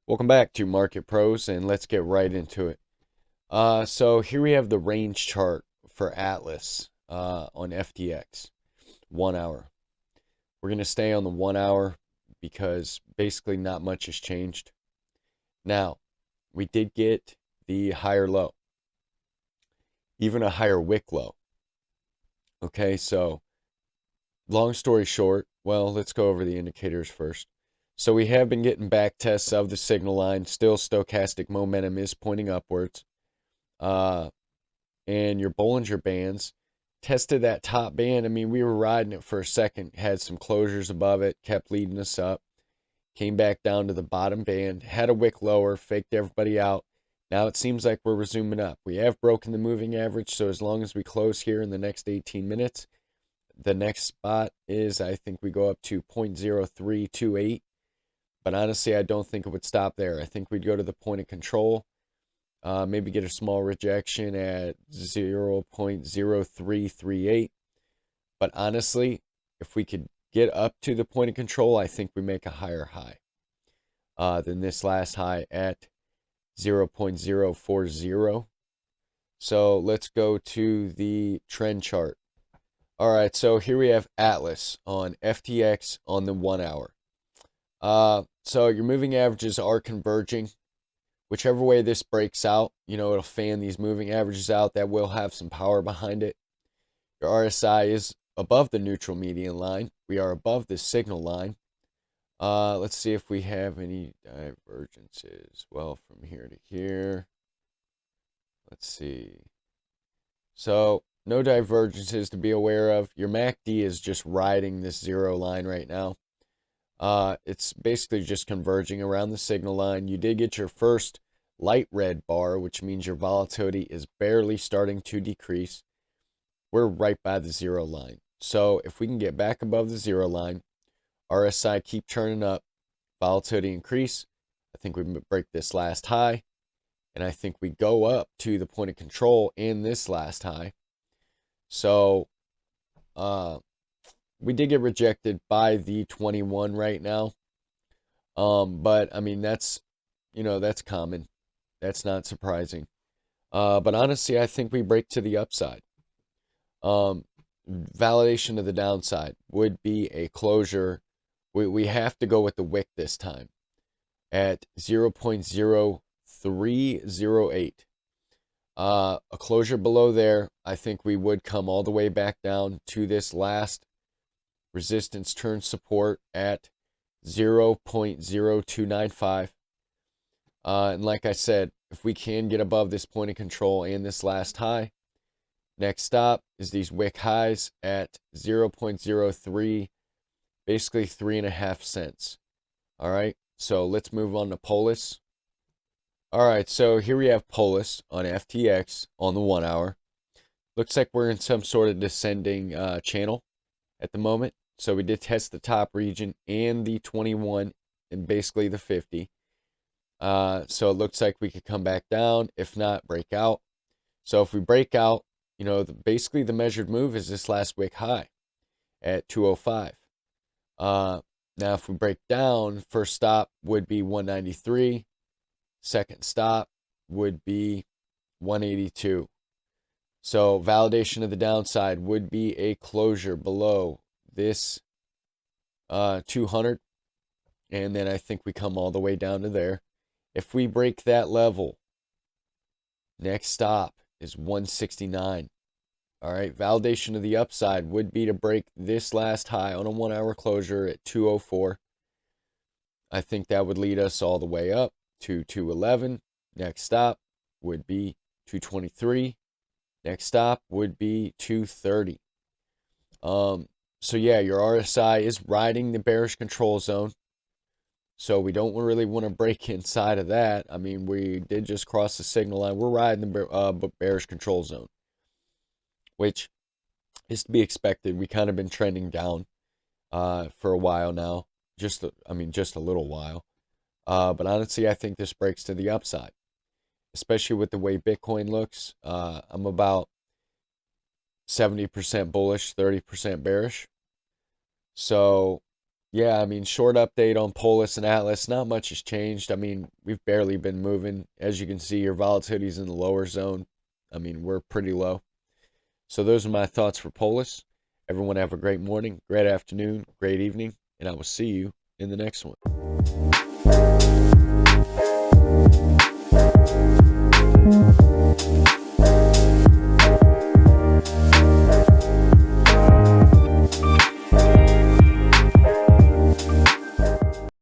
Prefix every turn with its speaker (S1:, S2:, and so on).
S1: Welcome back to Market Pros, and let's get right into it. So here we have the range chart for Atlas on FTX, 1 hour. We're going to stay on the 1 hour because basically not much has changed. Now, we did get the higher low, even a higher wick low. Okay, so long story short, well, let's go over the indicators first. So we have been getting back tests of the signal line. Still, stochastic momentum is pointing upwards. Uh, and your Bollinger Bands tested that top band. I mean, we were riding it for a second, had some closures above it, kept leading us up, came back down to the bottom band, had a wick lower, faked everybody out. Now it seems like we're resuming up. We have broken the moving average, so as long as we close here in the next 18 minutes, the next spot is, I think we go up to 0.0328. But honestly, I don't think it would stop there. I think we'd go to the point of control. Maybe get a small rejection at 0.0338. But honestly, if we could get up to the point of control, I think we make a higher high than this last high at 0.040. So let's go to the trend chart. All right, so here we have Atlas on FTX on the 1 hour. So your moving averages are converging. Whichever way this breaks out, it'll fan these moving averages out. That will have some power behind it. Your RSI is above the neutral median line. We are above the signal line. Let's see if we have any divergences. Well, from here to here. Let's see. So, no divergences to be aware of. Your MACD is just riding this zero line right now. It's basically just converging around the signal line. You did get your first light red bar, which means your volatility is barely starting to decrease. We're right by the zero line. So if we can get back above the zero line, RSI keep turning up, volatility increase, I think we break this last high, and I think we go up to the point of control in this last high. So, we did get rejected by the 21 right now. But I mean, that's common. That's not surprising. But honestly, I think we break to the upside. Validation of the downside would be a closure. We have to go with the wick this time at 0.0308. A closure below there, I think we would come all the way back down to this last resistance turn support at 0.0295. And like I said, if we can get above this point of control and this last high, next stop is these wick highs at 0.03, basically 3.5 cents. All right, so let's move on to Polis. All right, so here we have Polis on FTX on the 1 hour. Looks like we're in some sort of descending channel at the moment. So we did test the top region and the 21 and basically the 50. So it looks like we could come back down. If not, break out. So if we break out, basically the measured move is this last wick high at 205. Now if we break down, first stop would be 193. Second stop would be 182. So validation of the downside would be a closure below this 200, and then I think we come all the way down to there. If we break that level, next stop is 169. All right, validation of the upside would be to break this last high on a 1 hour closure at 204. I think that would lead us all the way up to 211. Next stop would be 223. Next stop would be 230. So yeah, your RSI is riding the bearish control zone. So we don't really want to break inside of that. I mean, we did just cross the signal line. We're riding the bearish control zone, which is to be expected. We kind of been trending down for a while now. Just a little while. But honestly, I think this breaks to the upside, especially with the way Bitcoin looks. I'm about 70% bullish, 30% bearish. So Yeah, I mean, short update on Polis and Atlas. Not much has changed. I mean, we've barely been moving. As you can see, your volatility's in the lower zone. I mean, we're pretty low. So those are my thoughts for Polis. Everyone have a great morning, great afternoon, great evening, and I will see you in the next one.